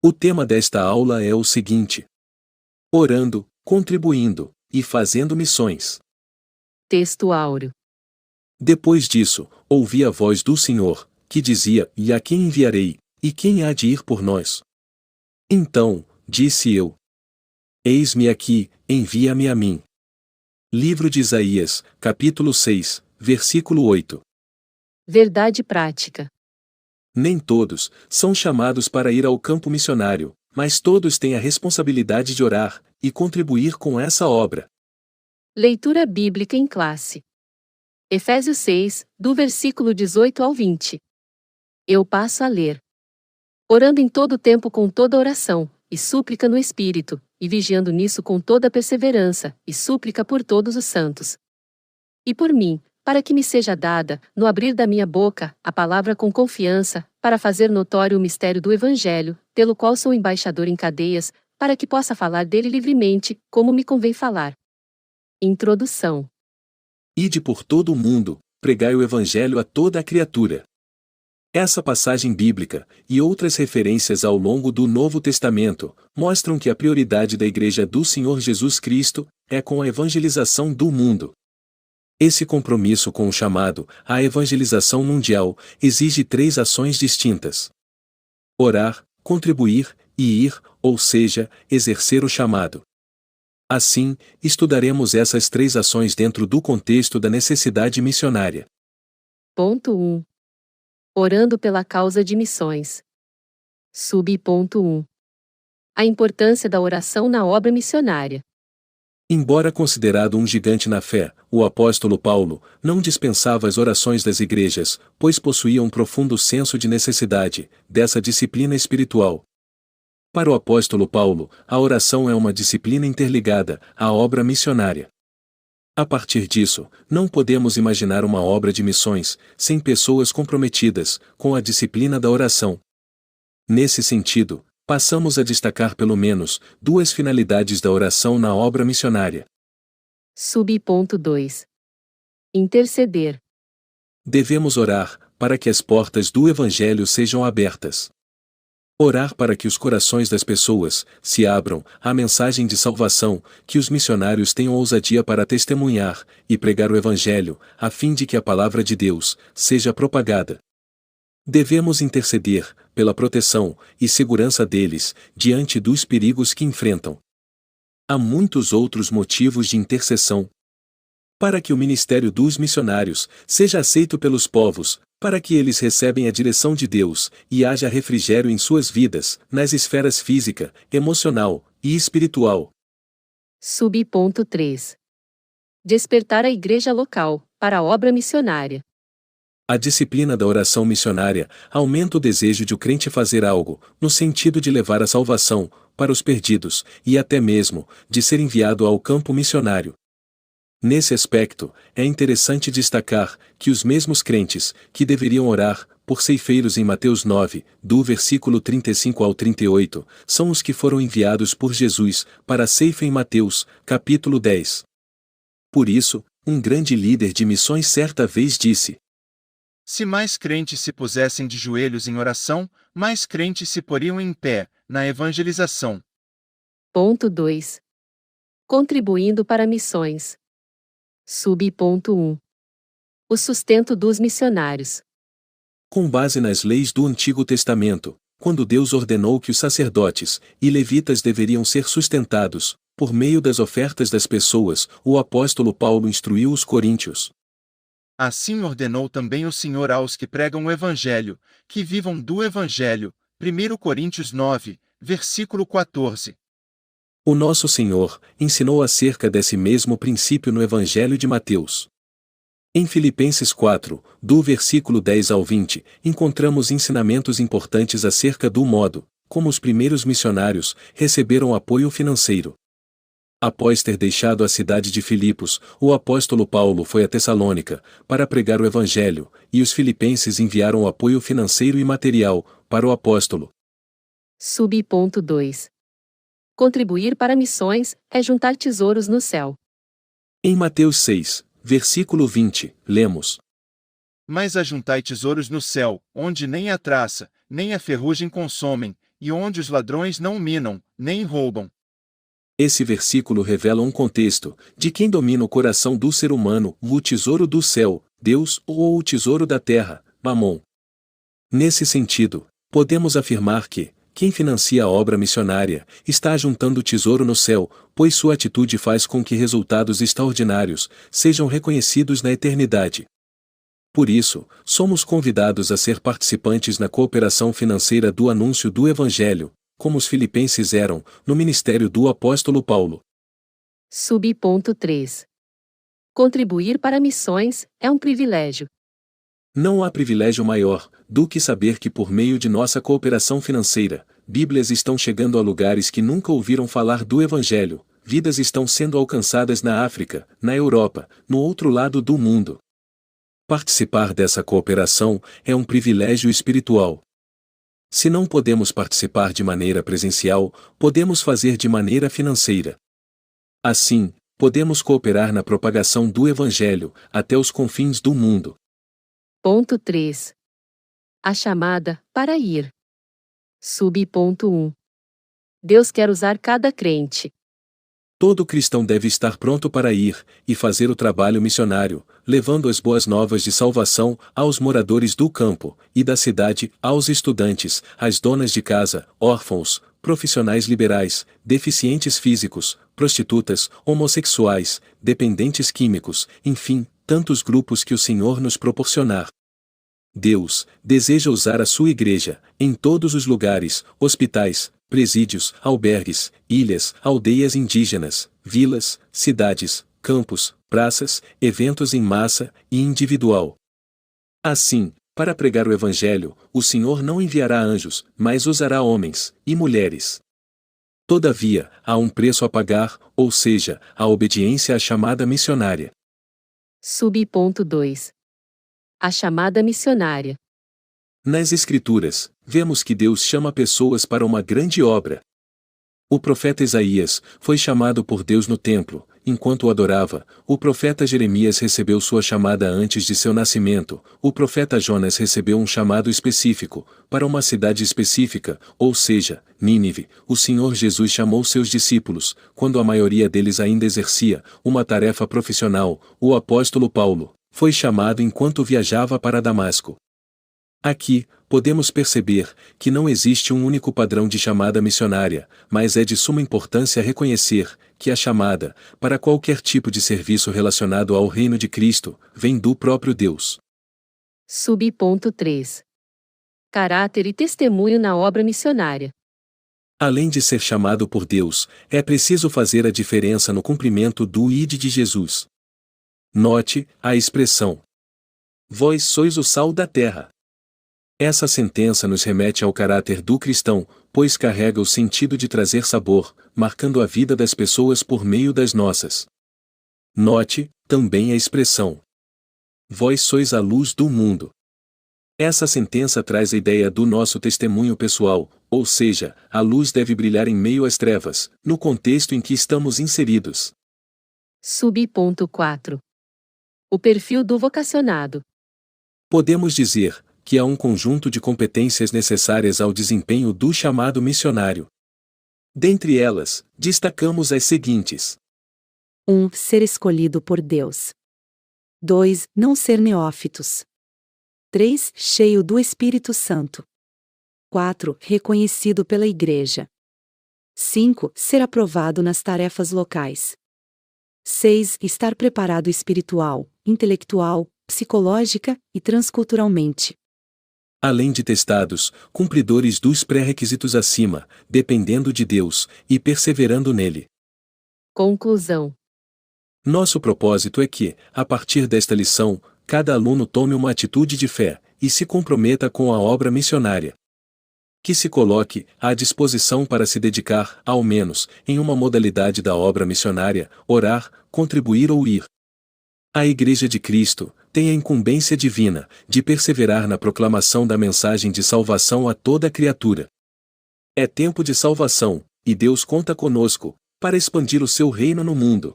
O tema desta aula é o seguinte: orando, contribuindo e fazendo missões. Texto áureo. Depois disso, ouvi a voz do Senhor, que dizia: E a quem enviarei, e quem há de ir por nós? Então, disse eu: Eis-me aqui, envia-me a mim. Livro de Isaías, capítulo 6, versículo 8. Verdade prática. Nem todos são chamados para ir ao campo missionário, mas todos têm a responsabilidade de orar e contribuir com essa obra. Leitura bíblica em classe. Efésios 6, do versículo 18 ao 20. Eu passo a ler. Orando em todo o tempo com toda oração, e súplica no Espírito, e vigiando nisso com toda perseverança, e súplica por todos os santos. E por mim, para que me seja dada, no abrir da minha boca, a palavra com confiança, para fazer notório o mistério do Evangelho, pelo qual sou embaixador em cadeias, para que possa falar dele livremente, como me convém falar. Introdução. Ide por todo o mundo, pregai o Evangelho a toda a criatura. Essa passagem bíblica, e outras referências ao longo do Novo Testamento, mostram que a prioridade da Igreja do Senhor Jesus Cristo é com a evangelização do mundo. Esse compromisso com o chamado à evangelização mundial exige 3 ações distintas: orar, contribuir e ir, ou seja, exercer o chamado. Assim, estudaremos essas 3 ações dentro do contexto da necessidade missionária. Ponto 1. Orando pela causa de missões. Subponto 1. A importância da oração na obra missionária. Embora considerado um gigante na fé, o apóstolo Paulo não dispensava as orações das igrejas, pois possuía um profundo senso de necessidade dessa disciplina espiritual. Para o apóstolo Paulo, a oração é uma disciplina interligada à obra missionária. A partir disso, não podemos imaginar uma obra de missões sem pessoas comprometidas com a disciplina da oração. Nesse sentido, passamos a destacar pelo menos 2 finalidades da oração na obra missionária. Subponto 2. Interceder. Devemos orar para que as portas do Evangelho sejam abertas. Orar para que os corações das pessoas se abram à mensagem de salvação, que os missionários tenham ousadia para testemunhar e pregar o Evangelho, a fim de que a palavra de Deus seja propagada. Devemos interceder pela proteção e segurança deles diante dos perigos que enfrentam. Há muitos outros motivos de intercessão. Para que o ministério dos missionários seja aceito pelos povos, para que eles recebam a direção de Deus e haja refrigério em suas vidas, nas esferas física, emocional e espiritual. Subponto 3. Despertar a igreja local para a obra missionária. A disciplina da oração missionária aumenta o desejo de o crente fazer algo, no sentido de levar a salvação para os perdidos, e até mesmo de ser enviado ao campo missionário. Nesse aspecto, é interessante destacar que os mesmos crentes que deveriam orar por ceifeiros em Mateus 9, do versículo 35 ao 38, são os que foram enviados por Jesus para a ceifa em Mateus, capítulo 10. Por isso, um grande líder de missões certa vez disse: se mais crentes se pusessem de joelhos em oração, mais crentes se poriam em pé na evangelização. Ponto 2. Contribuindo para missões. Subponto 1. O sustento dos missionários. Com base nas leis do Antigo Testamento, quando Deus ordenou que os sacerdotes e levitas deveriam ser sustentados por meio das ofertas das pessoas, o apóstolo Paulo instruiu os coríntios. Assim ordenou também o Senhor aos que pregam o Evangelho, que vivam do Evangelho. 1 Coríntios 9, versículo 14. O nosso Senhor ensinou acerca desse mesmo princípio no Evangelho de Mateus. Em Filipenses 4, do versículo 10 ao 20, encontramos ensinamentos importantes acerca do modo como os primeiros missionários receberam apoio financeiro. Após ter deixado a cidade de Filipos, o apóstolo Paulo foi a Tessalônica para pregar o Evangelho, e os filipenses enviaram apoio financeiro e material para o apóstolo. Subponto 2. Contribuir para missões é juntar tesouros no céu. Em Mateus 6, versículo 20, lemos: Mas ajuntai tesouros no céu, onde nem a traça, nem a ferrugem consomem, e onde os ladrões não minam, nem roubam. Esse versículo revela um contexto de quem domina o coração do ser humano, o tesouro do céu, Deus, ou o tesouro da terra, Mamon. Nesse sentido, podemos afirmar que quem financia a obra missionária está juntando o tesouro no céu, pois sua atitude faz com que resultados extraordinários sejam reconhecidos na eternidade. Por isso, somos convidados a ser participantes na cooperação financeira do anúncio do Evangelho, como os filipenses eram, no ministério do apóstolo Paulo. Subponto 3. Contribuir para missões é um privilégio. Não há privilégio maior do que saber que por meio de nossa cooperação financeira, Bíblias estão chegando a lugares que nunca ouviram falar do Evangelho, vidas estão sendo alcançadas na África, na Europa, no outro lado do mundo. Participar dessa cooperação é um privilégio espiritual. Se não podemos participar de maneira presencial, podemos fazer de maneira financeira. Assim, podemos cooperar na propagação do Evangelho até os confins do mundo. Ponto 3. A chamada para ir. Subponto 1. Deus quer usar cada crente. Todo cristão deve estar pronto para ir e fazer o trabalho missionário, levando as boas novas de salvação aos moradores do campo e da cidade, aos estudantes, às donas de casa, órfãos, profissionais liberais, deficientes físicos, prostitutas, homossexuais, dependentes químicos, enfim, tantos grupos que o Senhor nos proporcionar. Deus deseja usar a sua igreja em todos os lugares, hospitais, presídios, albergues, ilhas, aldeias indígenas, vilas, cidades, campos, praças, eventos em massa e individual. Assim, para pregar o Evangelho, o Senhor não enviará anjos, mas usará homens e mulheres. Todavia, há um preço a pagar, ou seja, a obediência à chamada missionária. Subponto 2. A chamada missionária. Nas Escrituras, vemos que Deus chama pessoas para uma grande obra. O profeta Isaías foi chamado por Deus no templo, enquanto o adorava. O profeta Jeremias recebeu sua chamada antes de seu nascimento. O profeta Jonas recebeu um chamado específico, para uma cidade específica, ou seja, Nínive. O Senhor Jesus chamou seus discípulos, quando a maioria deles ainda exercia uma tarefa profissional. O apóstolo Paulo foi chamado enquanto viajava para Damasco. Aqui, podemos perceber que não existe um único padrão de chamada missionária, mas é de suma importância reconhecer que a chamada, para qualquer tipo de serviço relacionado ao reino de Cristo, vem do próprio Deus. Subponto 3. Caráter e testemunho na obra missionária. Além de ser chamado por Deus, é preciso fazer a diferença no cumprimento do ID de Jesus. Note a expressão: vós sois o sal da terra. Essa sentença nos remete ao caráter do cristão, pois carrega o sentido de trazer sabor, marcando a vida das pessoas por meio das nossas. Note, também a expressão: vós sois a luz do mundo. Essa sentença traz a ideia do nosso testemunho pessoal, ou seja, a luz deve brilhar em meio às trevas, no contexto em que estamos inseridos. Subponto 4. O perfil do vocacionado. Podemos dizer que há um conjunto de competências necessárias ao desempenho do chamado missionário. Dentre elas, destacamos as seguintes: 1. Ser escolhido por Deus. 2. Não ser neófitos. 3. Cheio do Espírito Santo. 4. Reconhecido pela Igreja. 5. Ser aprovado nas tarefas locais. 6. Estar preparado espiritual, intelectual, psicológica e transculturalmente. Além de testados, cumpridores dos pré-requisitos acima, dependendo de Deus e perseverando nele. Conclusão. Nosso propósito é que, a partir desta lição, cada aluno tome uma atitude de fé e se comprometa com a obra missionária. Que se coloque à disposição para se dedicar, ao menos, em uma modalidade da obra missionária, orar, contribuir ou ir. A Igreja de Cristo tem a incumbência divina de perseverar na proclamação da mensagem de salvação a toda criatura. É tempo de salvação, e Deus conta conosco para expandir o seu reino no mundo.